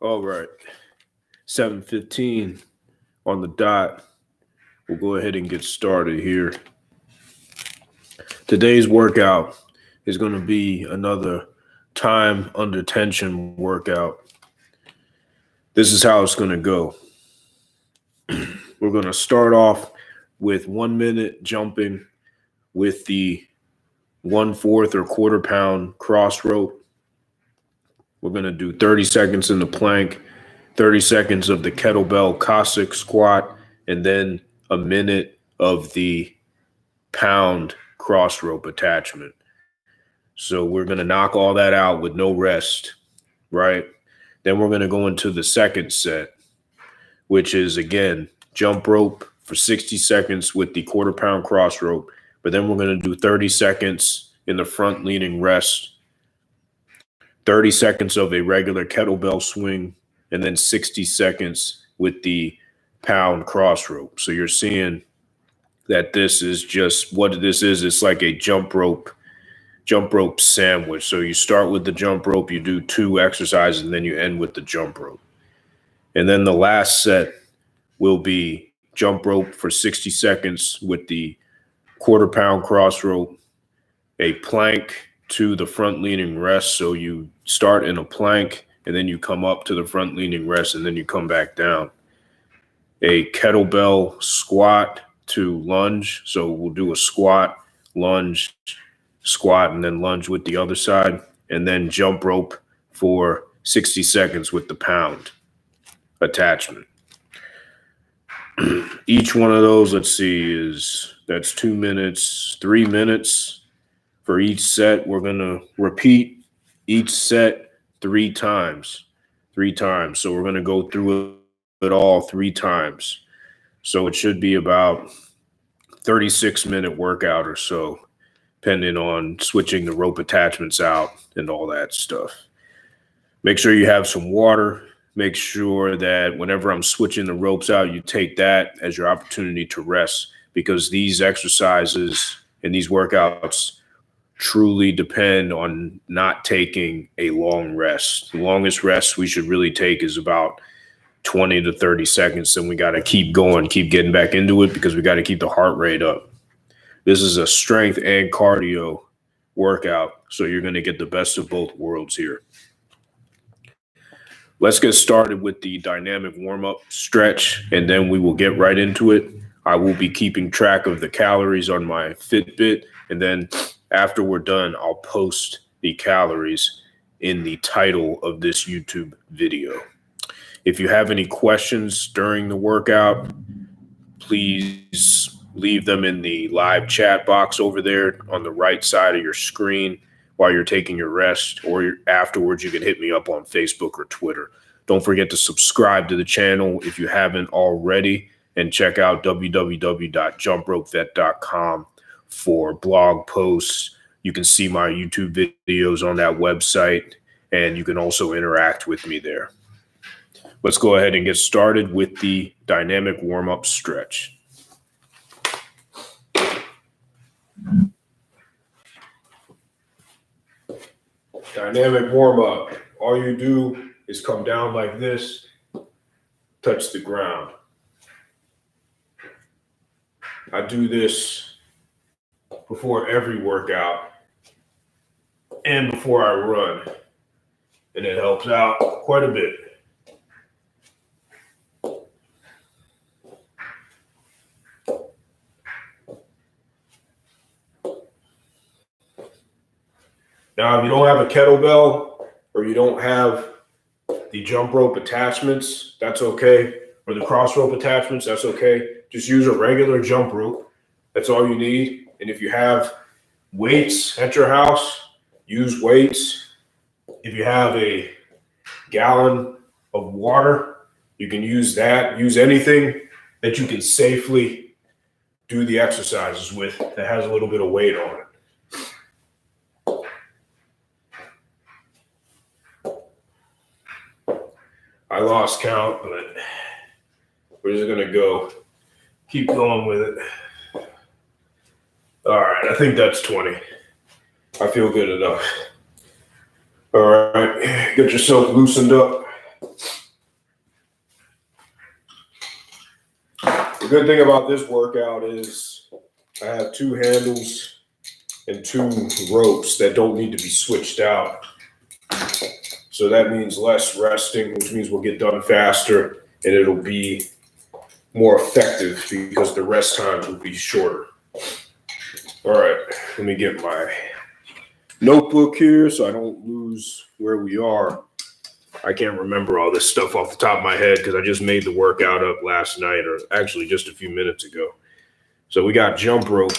All right, 7:15 on the dot. We'll go ahead and get started here. Today's workout is going to be another time under tension workout. This is how it's going to go. We're going to start off with 1 minute jumping with the 1/4 or quarter pound cross rope. We're going to do 30 seconds in the plank, 30 seconds of the kettlebell Cossack Squat, and then a minute of the pound cross rope attachment. So we're going to knock all that out with no rest, right? Then we're going to go into the second set, which is, again, jump rope for 60 seconds with the quarter pound cross rope. But then we're going to do 30 seconds in the front leaning rest, 30 seconds of a regular kettlebell swing, and then 60 seconds with the pound cross rope. So you're seeing that this is just what this is. It's like a jump rope sandwich. So you start with the jump rope, you do 2 exercises, and then you end with the jump rope. And then the last set will be jump rope for 60 seconds with the quarter pound cross rope, a plank to the front leaning rest. So you start in a plank and then you come up to the front leaning rest and then you come back down. A kettlebell squat to lunge. So we'll do a squat, lunge, squat, and then lunge with the other side. And then jump rope for 60 seconds with the pound attachment. Each one of those, let's see, that's 2 minutes, 3 minutes. For each set, we're going to repeat each set 3 times. So we're going to go through it all 3 times. So it should be about 36-minute workout or so, depending on switching the rope attachments out and all that stuff. Make sure you have some water. Make sure that whenever I'm switching the ropes out, you take that as your opportunity to rest, because these exercises and these workouts truly depend on not taking a long rest. The longest rest we should really take is about 20 to 30 seconds. And we got to keep going, keep getting back into it, because we got to keep the heart rate up. This is a strength and cardio workout, so you're going to get the best of both worlds here. Let's get started with the dynamic warm-up stretch, and then we will get right into it. I will be keeping track of the calories on my Fitbit, and then after we're done, I'll post the calories in the title of this YouTube video. If you have any questions during the workout, please leave them in the live chat box over there on the right side of your screen while you're taking your rest, or afterwards you can hit me up on Facebook or Twitter. Don't forget to subscribe to the channel if you haven't already, and check out www.jumpropevet.com for blog posts. You can see my YouTube videos on that website, and you can also interact with me there. Let's go ahead and get started with the dynamic warm-up stretch. Dynamic warm-up. All you do is come down like this, touch the ground. I do this before every workout and before I run, and it helps out quite a bit. Now, if you don't have a kettlebell or you don't have the jump rope attachments, that's okay. Or the cross rope attachments, that's okay. Just use a regular jump rope. That's all you need. And if you have weights at your house, use weights. If you have a gallon of water, you can use that. Use anything that you can safely do the exercises with that has a little bit of weight on it. I lost count, but we're just going to go. Keep going with it. All right, I think that's 20. I feel good enough. All right, get yourself loosened up. good thing about this workout is I have 2 handles and 2 ropes that don't need to be switched out. So that means less resting, which means we'll get done faster and it'll be more effective because the rest times will be shorter. All right, let me get my notebook here so I don't lose where we are. I can't remember all this stuff off the top of my head because I just made the workout up last night, or actually just a few minutes ago. So we got jump rope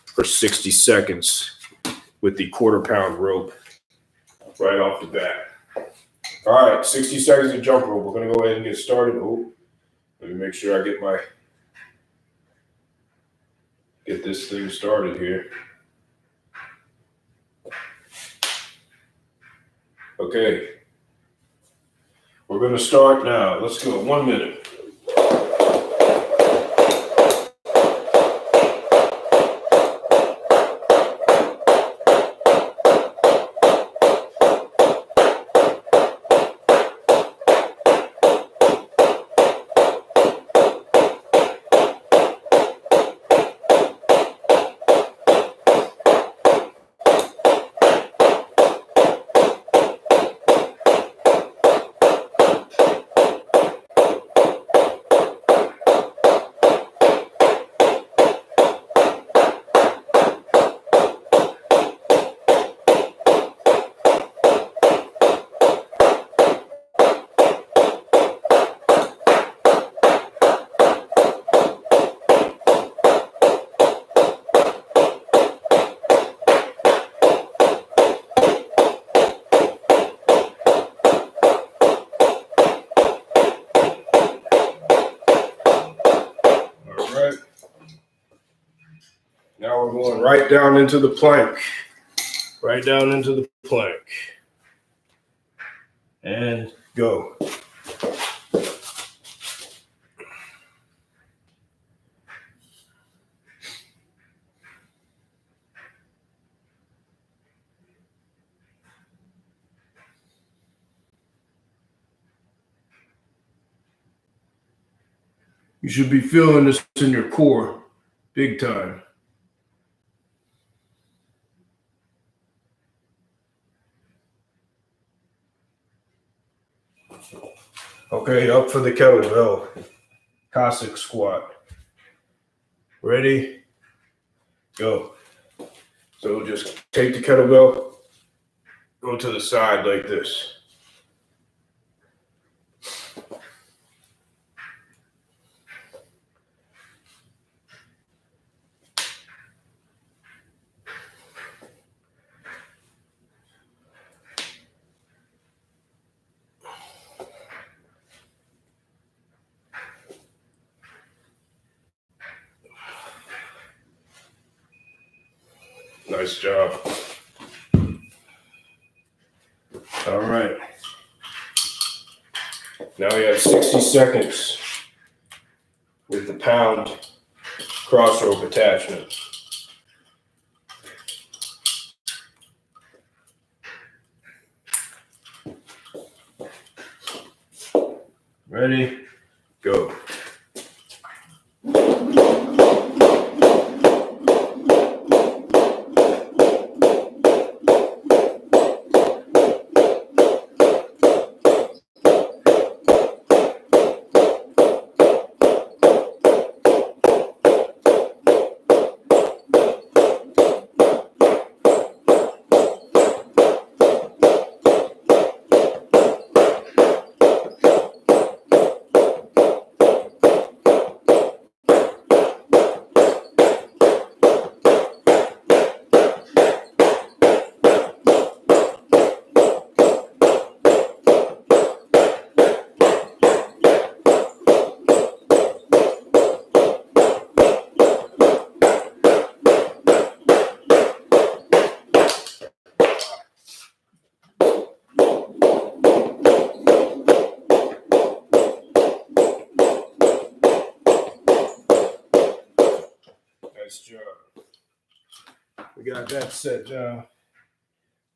for 60 seconds with the 1/4 pound rope right off the bat. All right, 60 seconds of jump rope. We're going to go ahead and get started. Oh, let me make sure I get this thing started here. Okay. We're going to start now. Let's go. 1 minute. Now we're going right down into the plank. Right down into the plank. And go. You should be feeling this in your core big time. Okay, up for the kettlebell. Cossack squat. Ready? Go. So just take the kettlebell, go to the side like this. Nice job. All right. Now we have 60 seconds with the pound crossrope attachment. Ready? Go. Nice job. We got that set down.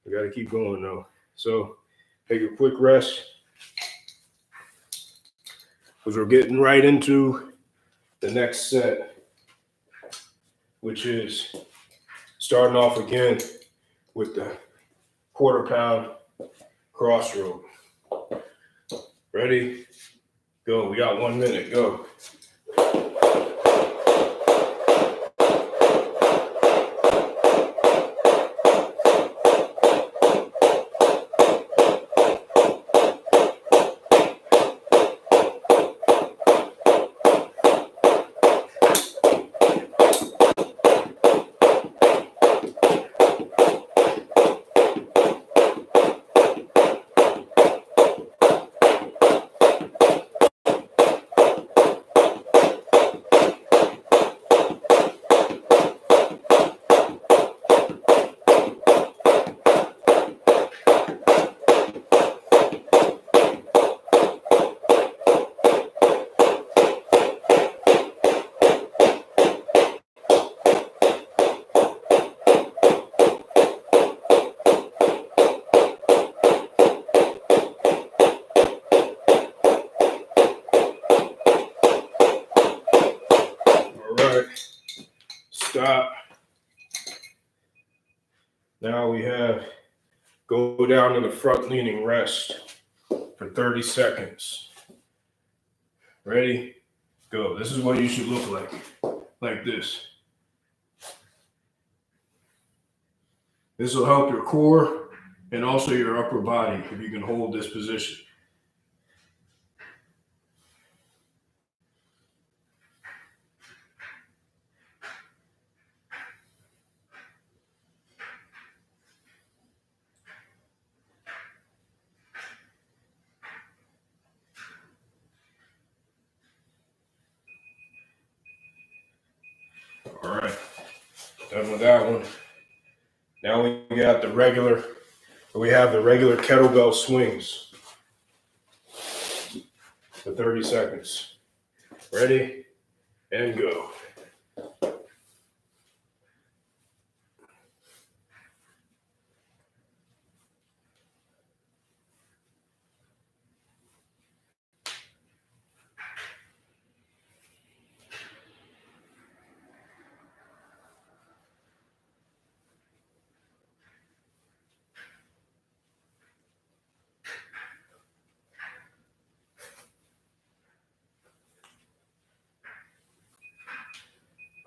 We got to keep going though. So take a quick rest because we're getting right into the next set, which is starting off again with the quarter-pound crossrope. Ready? Go. We got 1 minute. Go. Stop. Now we have go down to the front leaning rest for 30 seconds. Ready? Go. This is what you should look like this. This will help your core and also your upper body if you can hold this position. All right, done with that one. Now we have the regular kettlebell swings for 30 seconds. Ready? And go.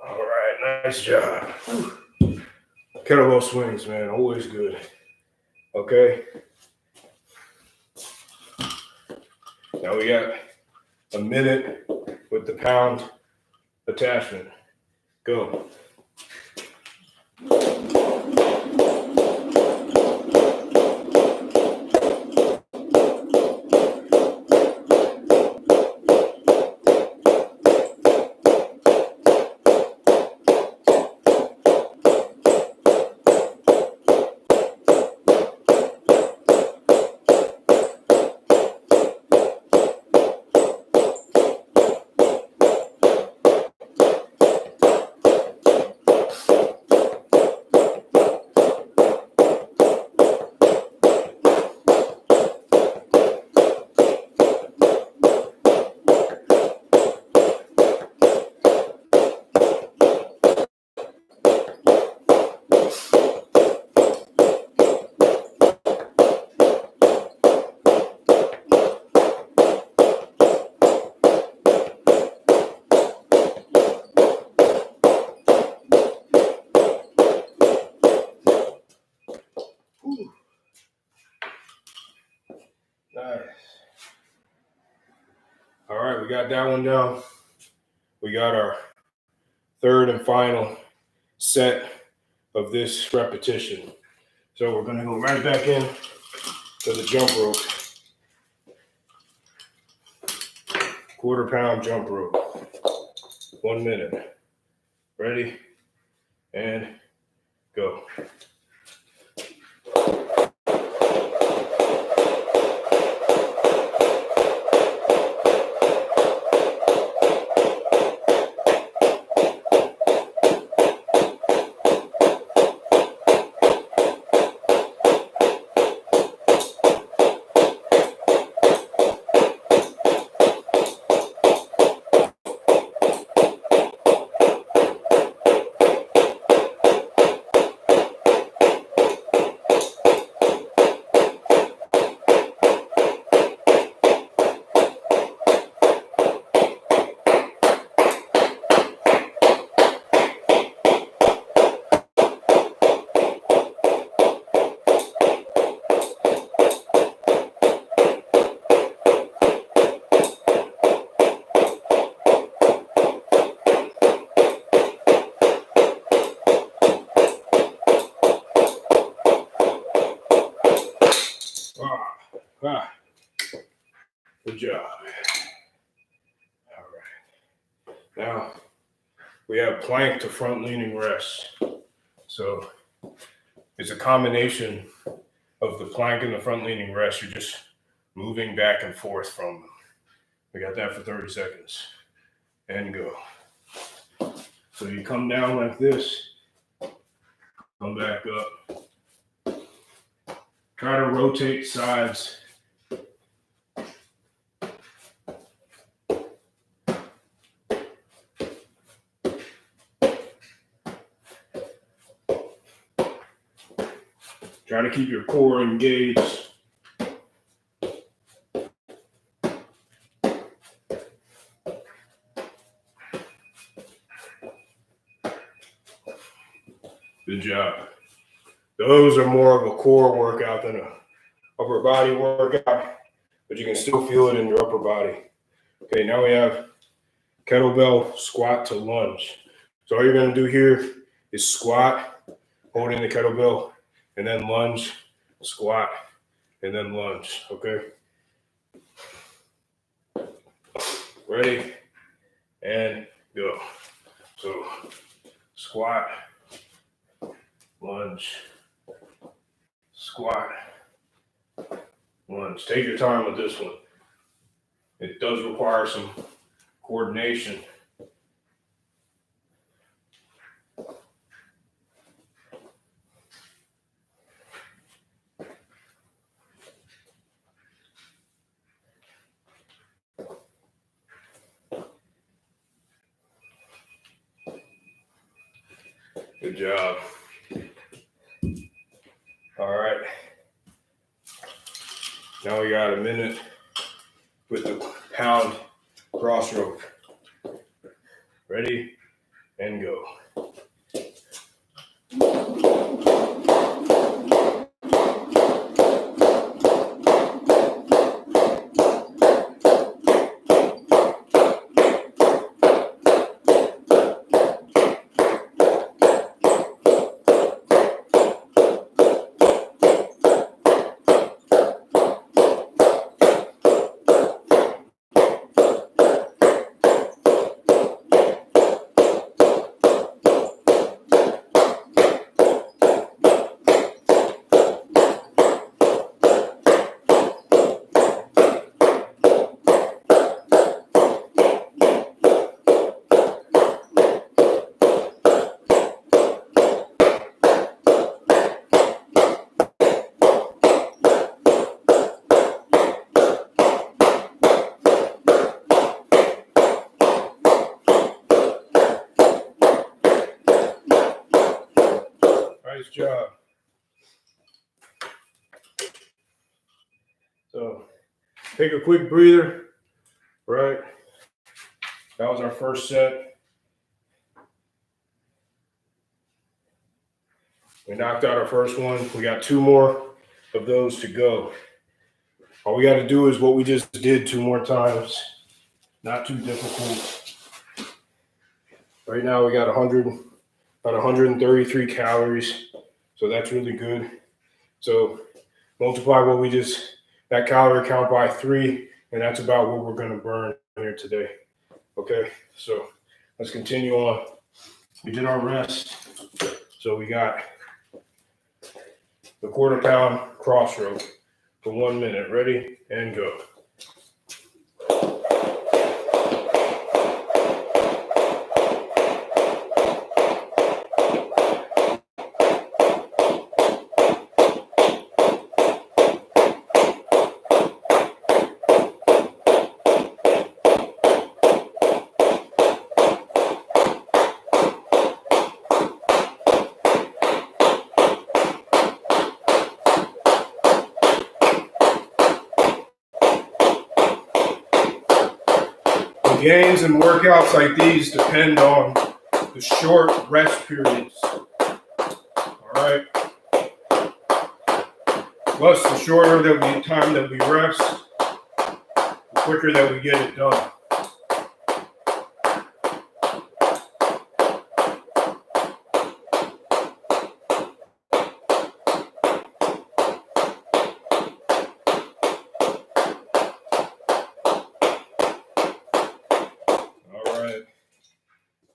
All right, nice job. Whew. Kettlebell swings, man, always good. Okay. Now we got a minute with the pound attachment. Go. Nice. All right, we got that one down. We got our third and final set of this repetition. So we're going to go right back in to the jump rope. Quarter-pound jump rope. 1 minute. Ready? And go. Ah, good job. All right. Now we have plank to front leaning rest. So it's a combination of the plank and the front leaning rest. You're just moving back and forth from them. We got that for 30 seconds. And go. So you come down like this, come back up. Try to rotate sides. Try to keep your core engaged. Good job. Those are more of a core workout than a upper body workout, but you can still feel it in your upper body. Okay, now we have kettlebell squat to lunge. So all you're going to do here is squat, holding the kettlebell, and then lunge, squat, and then lunge. Okay. Ready, and go. So squat, lunge, squat, lunge. Take your time with this one. It does require some coordination. Good job. All right. Now we got a minute with the pound crossrope. Ready, and go. Nice job. So take a quick breather, right? That was our first set. We knocked out our first one. We got 2 more of those to go. All we got to do is what we just did 2 more times. Not too difficult. Right now we got about 133 calories. So that's really good. So multiply that calorie count by 3, and that's about what we're going to burn here today. Okay, so let's continue on. We did our rest. So we got the quarter pound crossrope for 1 minute. Ready, and go. Gains and workouts like these depend on the short rest periods. All right. Plus, the shorter time that we rest, the quicker that we get it done.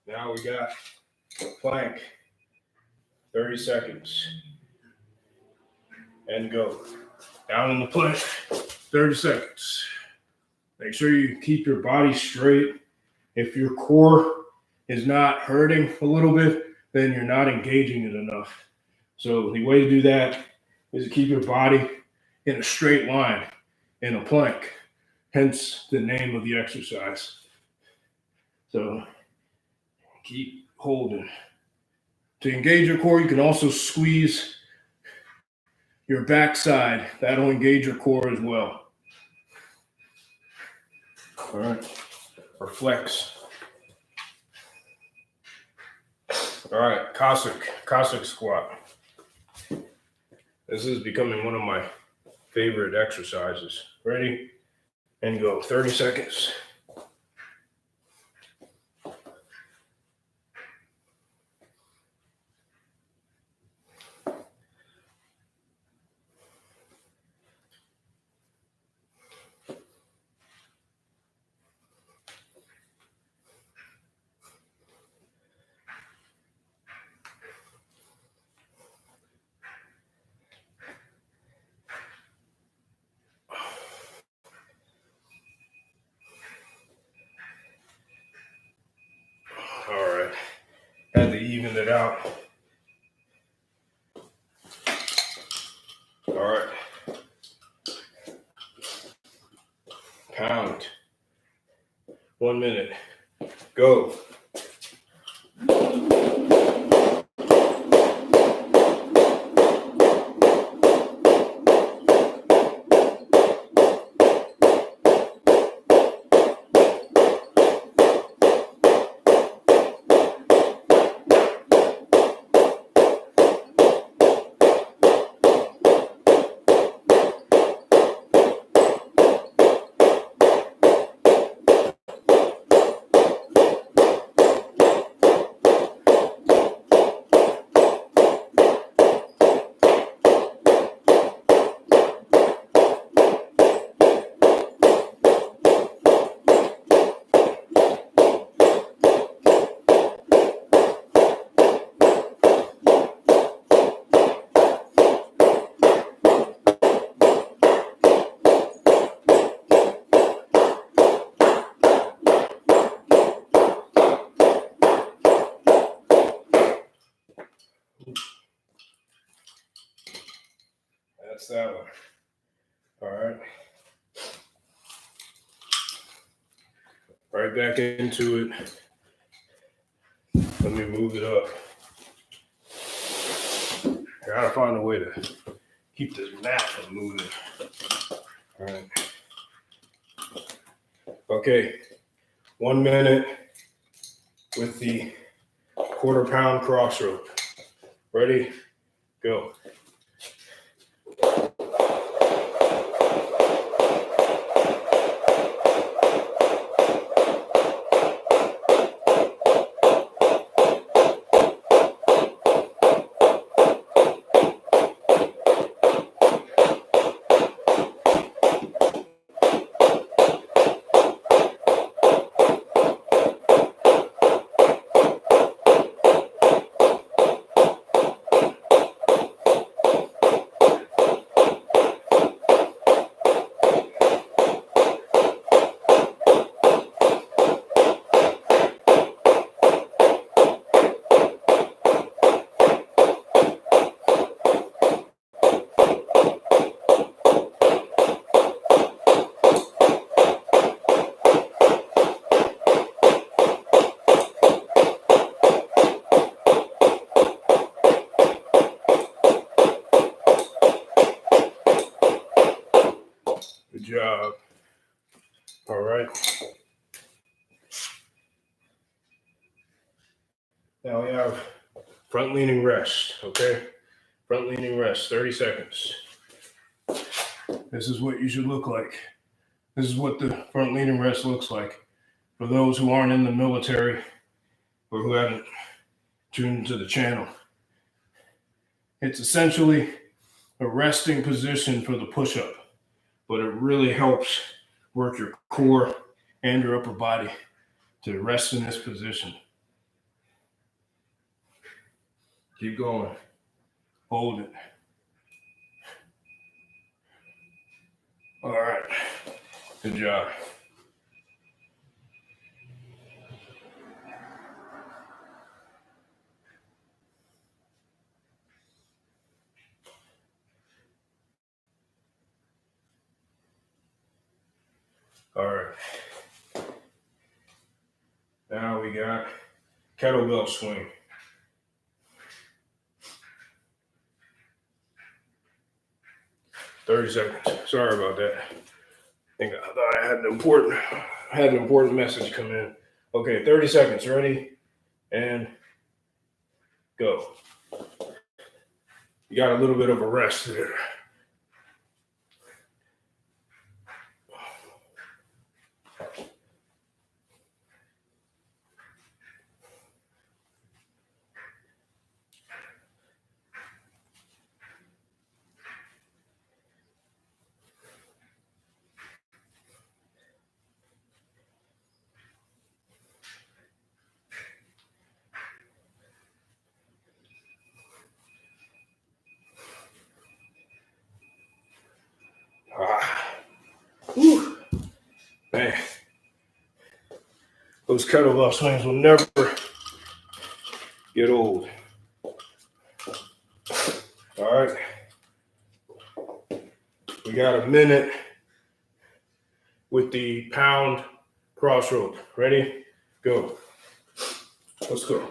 Now we got plank, 30 seconds, and go. Down in the plank, 30 seconds. Make sure you keep your body straight. If your core is not hurting a little bit, then you're not engaging it enough. So the way to do that is to keep your body in a straight line in a plank, hence the name of the exercise. So keep holding. To engage your core, you can also squeeze your backside. That'll engage your core as well. All right, or flex. All right, Cossack Squat. This is becoming one of my favorite exercises. Ready? And go. 30 seconds. All right. Had to even it out. All right. Pound. 1 minute. Go. That's that one. All right. Right back into it. Let me move it up. I gotta find a way to keep this mat from moving. All right. Okay. 1 minute with the quarter-pound crossrope. Ready? Go. Good job. All right. Now we have front leaning rest, okay? Front leaning rest, 30 seconds. This is what you should look like. This is what the front leaning rest looks like. For those who aren't in the military or who haven't tuned into the channel, it's essentially a resting position for the push-up, but it really helps work your core and your upper body to rest in this position. Keep going. Hold it. All right. Good job. All right. Now we got kettlebell swing. $30 seconds. Sorry about that. I thought I had an important message come in. Okay, 30 seconds. Ready? And go. You got a little bit of a rest there. Whew. Man, those kettlebell swings will never get old. All right. We got a minute with the pound crossrope. Ready? Go. Let's go.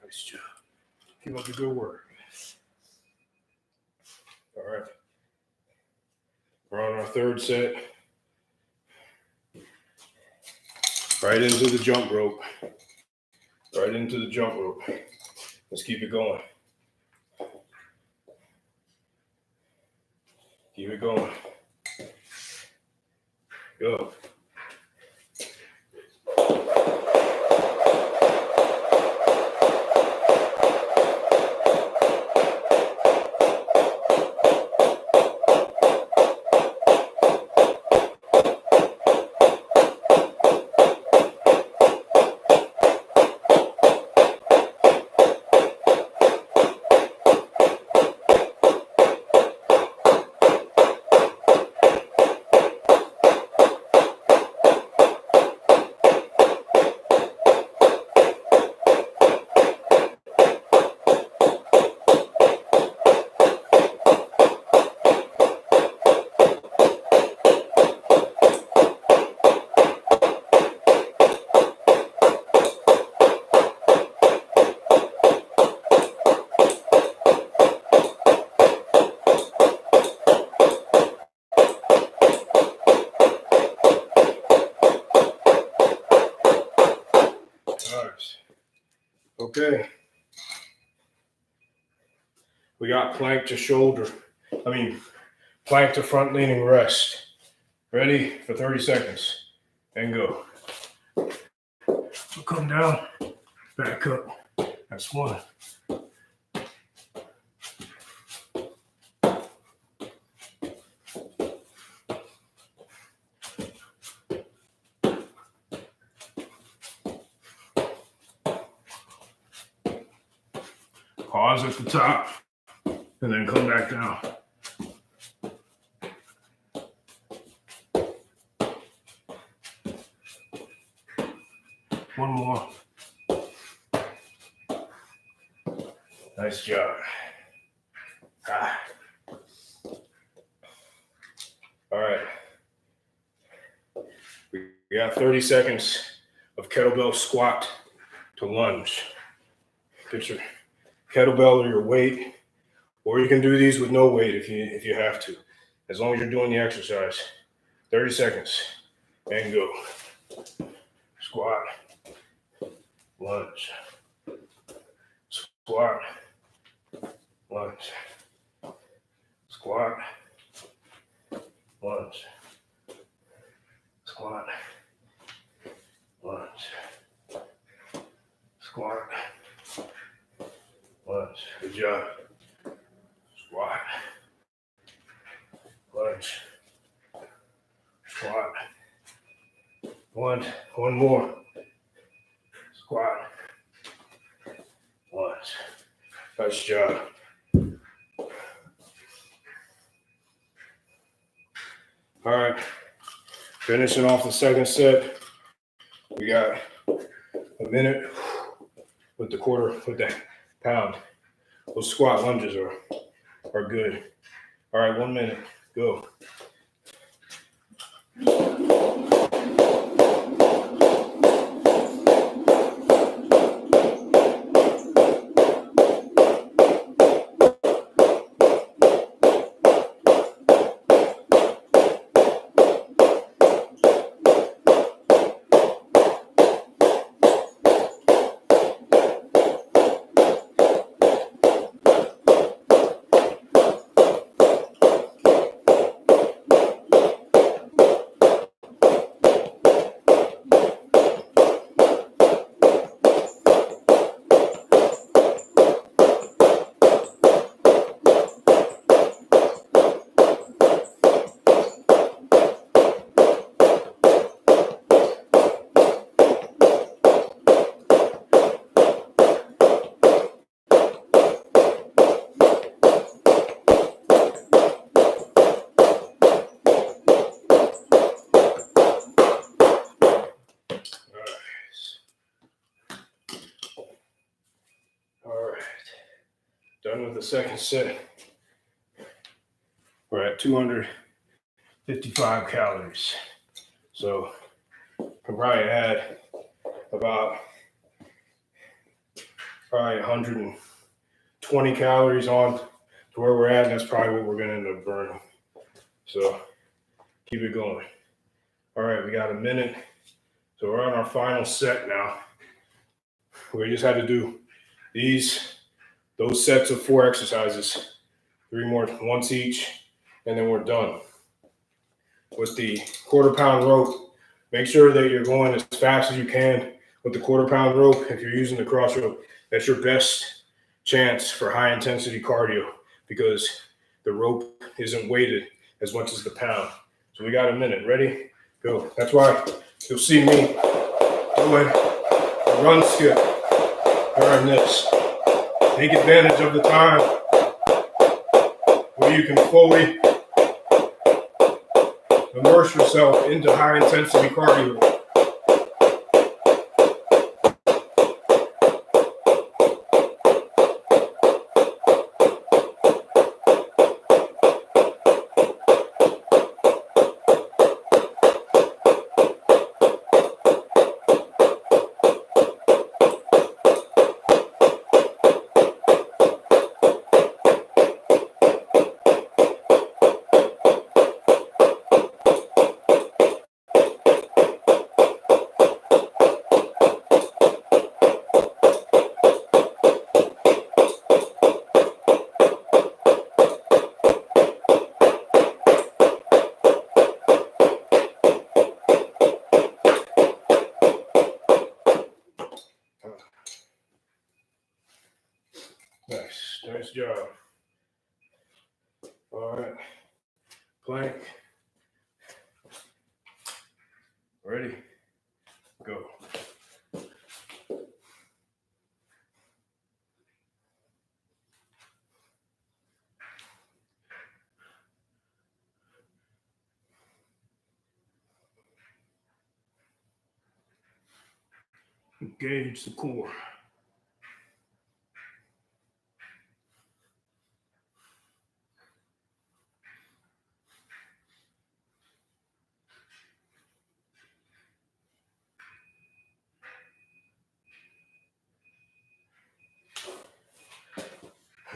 Nice job. Keep up the good work. All right. We're on our third set. Right into the jump rope. Right into the jump rope. Let's keep it going. Keep it going. Go. Okay. We got plank to shoulder. Plank to front leaning rest. Ready for 30 seconds. And go. So come down, back up. That's one. Pause at the top, and then come back down. One more. Nice job. Ah. All right. We got 30 seconds of kettlebell squat to lunge. Get your kettlebell or your weight, or you can do these with no weight if you have to, as long as you're doing the exercise. 30 seconds and go. Squat, lunge, squat, lunge, squat, lunge, squat, lunge, squat, lunge. Good job. Squat, lunge, squat. One more. Squat, lunge. Nice job. All right, finishing off the second set. We got a minute with the pound. Those squat lunges are good. All right, 1 minute. Go. Done with the second set. We're at 255 calories. So can probably add about 120 calories on to where we're at. And that's probably what we're going to end up burning. So keep it going. All right, we got a minute. So we're on our final set now. We just had to do those sets of 4 exercises, 3 more, once each, and then we're done. With the quarter-pound rope, make sure that you're going as fast as you can with the quarter-pound rope. If you're using the Crossrope, that's your best chance for high-intensity cardio because the rope isn't weighted as much as the pound. So we got a minute. Ready? Go. That's why you'll see me doing a run skip during this. Take advantage of the time where you can fully immerse yourself into high intensity cardio. Nice job. All right, plank. Ready? Go. Engage the core.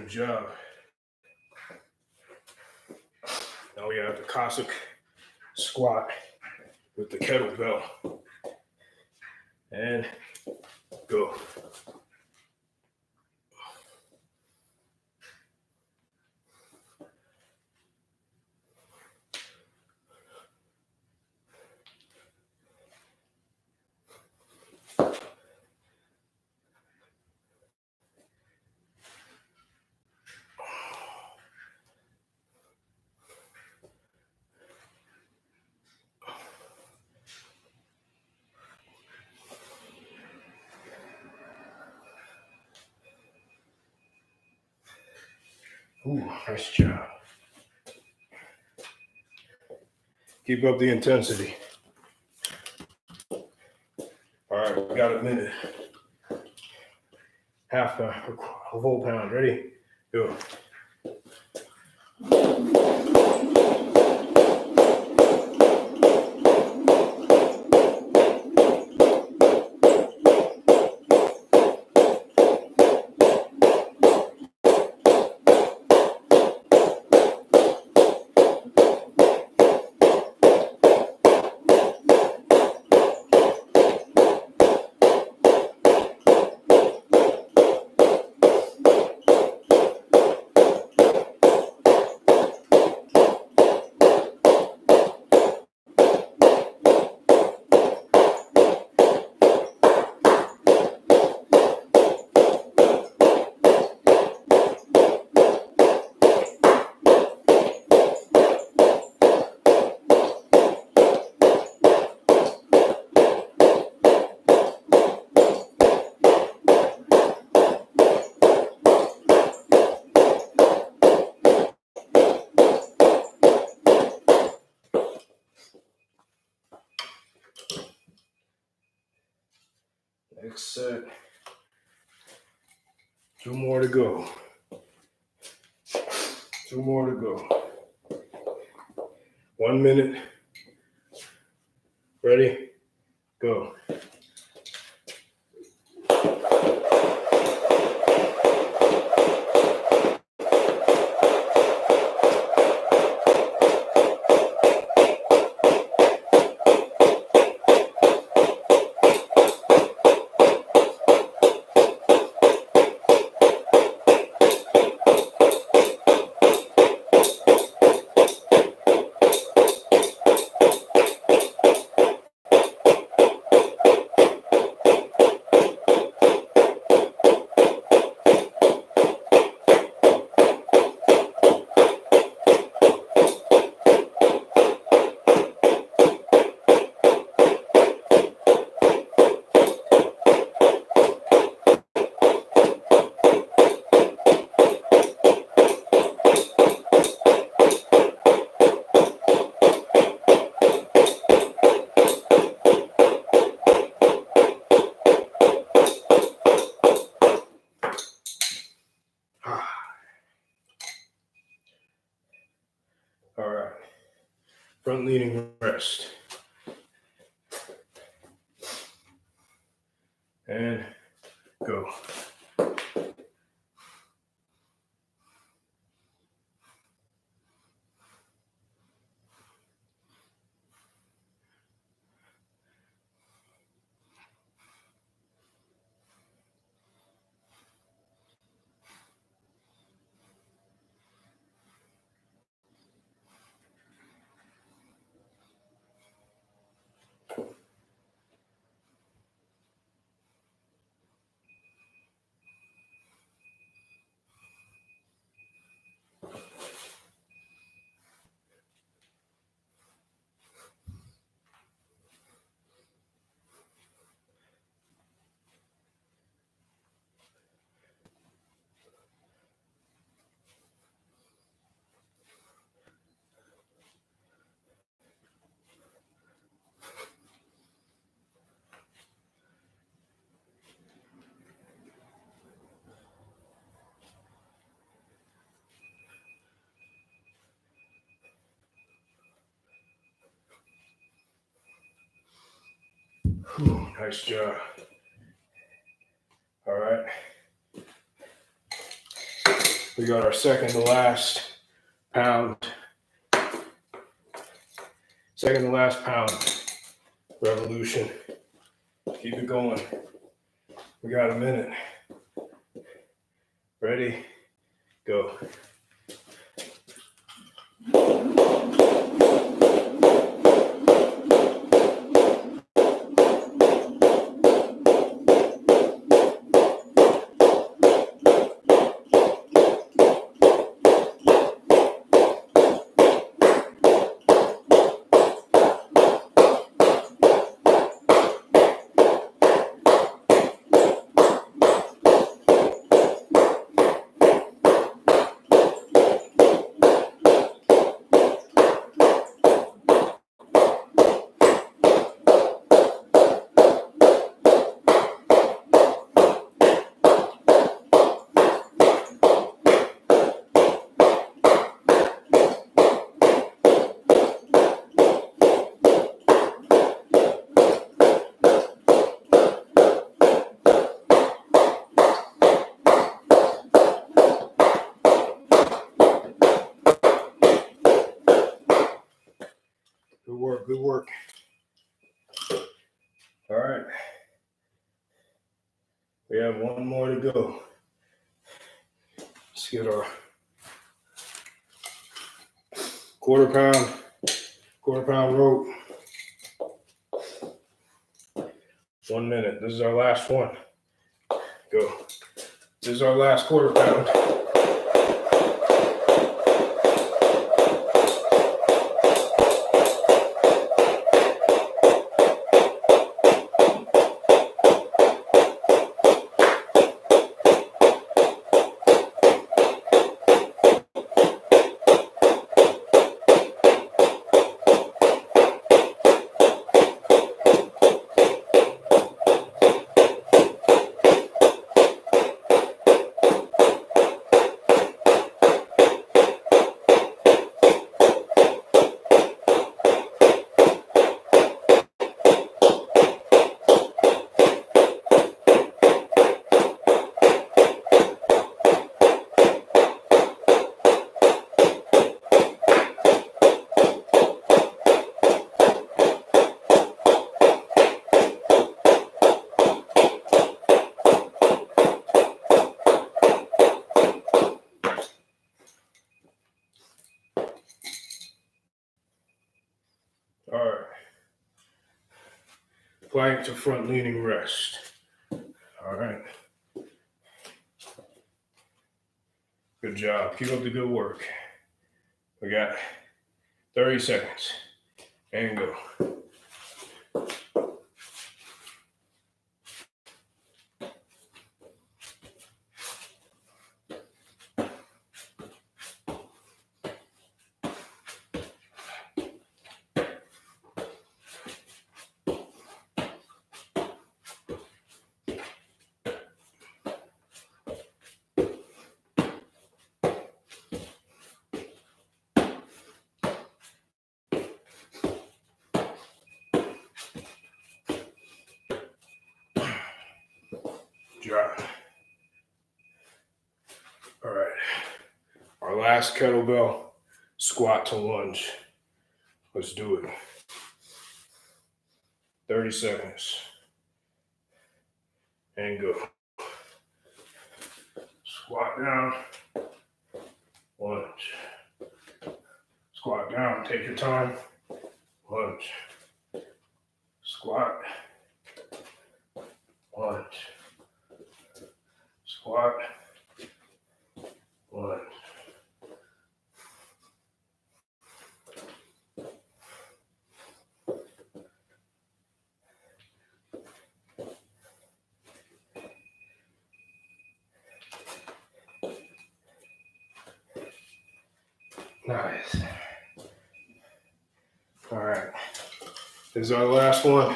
Good job. Now we have the Cossack Squat with the kettlebell. And go. Ooh, nice job. Keep up the intensity. All right, we got a minute. Half a whole pound. Ready? Go. Next set. 2 more to go. 2 more to go. 1 minute. Ready? Go. All right. Front leaning rest. And go. Whew, nice job. All right. We got our second to last pound. Second to last pound revolution. Keep it going. We got a minute. Ready? Go. Good work, good work. All right. We have one more to go. Let's get our quarter pound rope. 1 minute. This is our last one. Go. This is our last quarter pound. All right. Plank to front leaning rest. All right. Good job. Keep up the good work. We got 30 seconds. And go. Drop. All right. Our last kettlebell squat to lunge. Let's do it. 30 seconds. And go. Squat down. Lunge. Squat down. Take your time. Lunge. Squat. Lunge. Squat. Lunge. Nice. All right. This is our last one.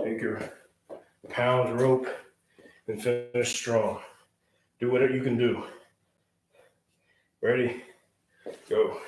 Take your pound rope and finish strong. Do whatever you can do. Ready? Go.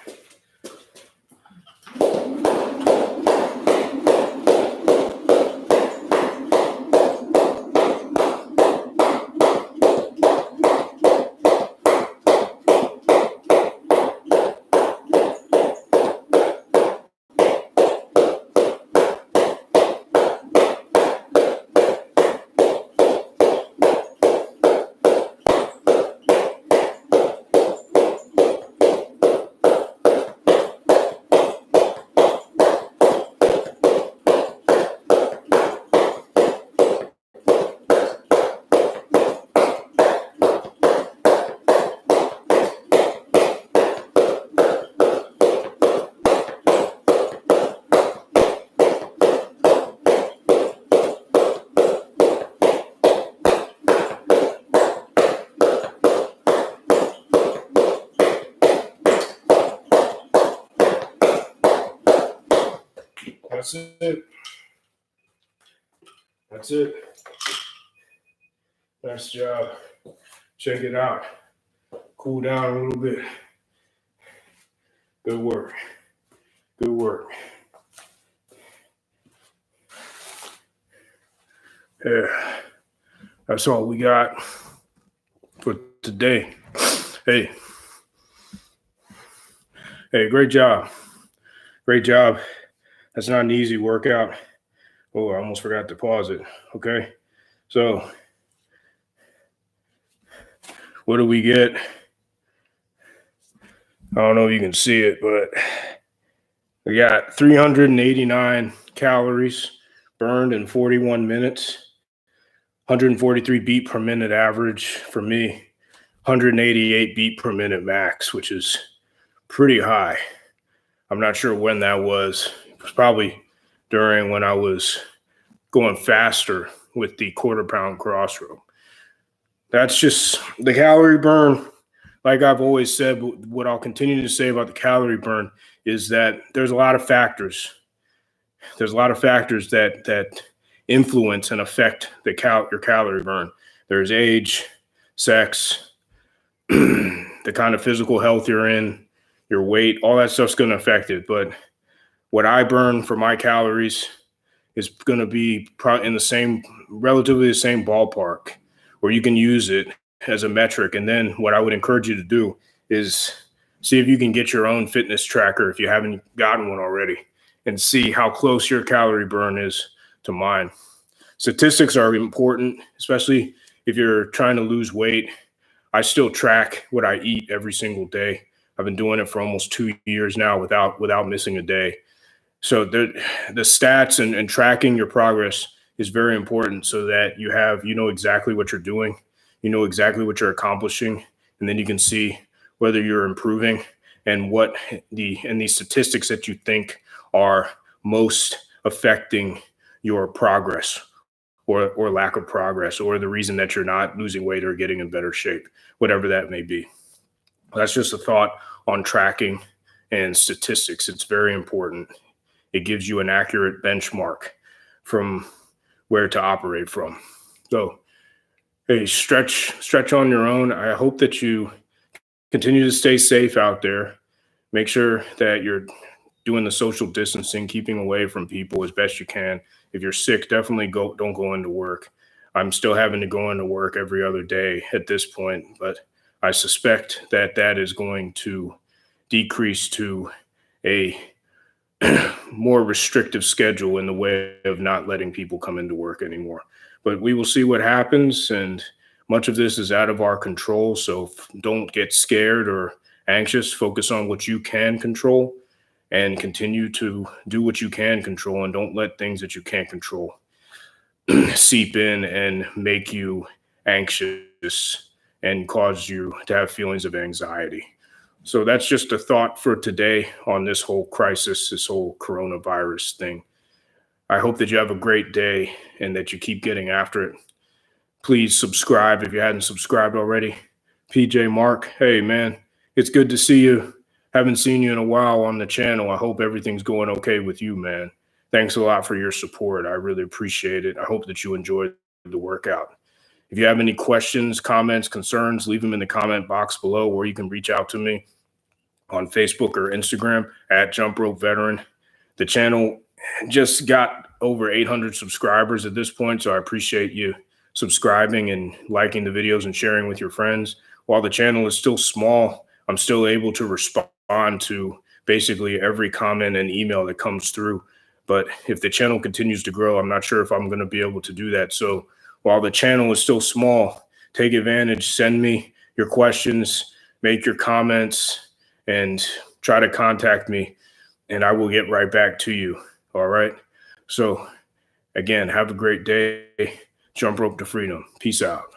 That's it. That's it. Nice job. Check it out. Cool down a little bit. Good work. Good work. Yeah. That's all we got for today. Hey, great job. Great job. That's not an easy workout. Oh, I almost forgot to pause it. Okay. So what do we get? I don't know if you can see it, but we got 389 calories burned in 41 minutes, 143 beat per minute average for me, 188 beat per minute max, which is pretty high. I'm not sure when that was. It was probably during when I was going faster with the quarter pound Crossrope. That's just the calorie burn. Like I've always said, but what I'll continue to say about the calorie burn is that there's a lot of factors. There's a lot of factors that influence and affect your calorie burn. There's age, sex, the kind of physical health you're in, your weight, all that stuff's going to affect it. But what I burn for my calories is going to be in relatively the same ballpark, where you can use it as a metric. And then what I would encourage you to do is see if you can get your own fitness tracker if you haven't gotten one already, and see how close your calorie burn is to mine. Statistics are important, especially if you're trying to lose weight. I still track what I eat every single day. I've been doing it for almost 2 years now without missing a day. So the stats and tracking your progress is very important, so that you know exactly what you're doing, you know exactly what you're accomplishing, and then you can see whether you're improving and what the statistics that you think are most affecting your progress or lack of progress, or the reason that you're not losing weight or getting in better shape, whatever that may be. That's just a thought on tracking and statistics. It's very important. It gives you an accurate benchmark from where to operate from. So, hey, stretch on your own. I hope that you continue to stay safe out there. Make sure that you're doing the social distancing, keeping away from people as best you can. If you're sick, definitely don't go into work. I'm still having to go into work every other day at this point, but I suspect that is going to decrease to a more restrictive schedule in the way of not letting people come into work anymore. But we will see what happens, and much of this is out of our control. So don't get scared or anxious. Focus on what you can control and continue to do what you can control, and don't let things that you can't control seep in and make you anxious and cause you to have feelings of anxiety. So that's just a thought for today on this whole crisis, this whole coronavirus thing. I hope that you have a great day and that you keep getting after it. Please subscribe if you hadn't subscribed already. PJ Mark, hey man, it's good to see you. Haven't seen you in a while on the channel. I hope everything's going okay with you, man. Thanks a lot for your support. I really appreciate it. I hope that you enjoyed the workout. If you have any questions, comments, concerns, leave them in the comment box below, or you can reach out to me on Facebook or Instagram at Jump Rope Veteran. The channel just got over 800 subscribers at this point, so I appreciate you subscribing and liking the videos and sharing with your friends. While the channel is still small, I'm still able to respond to basically every comment and email that comes through. But if the channel continues to grow, I'm not sure if I'm going to be able to do that. So while the channel is still small, take advantage, send me your questions, make your comments, and try to contact me, and I will get right back to you. All right. So again, have a great day. Jump rope to freedom. Peace out.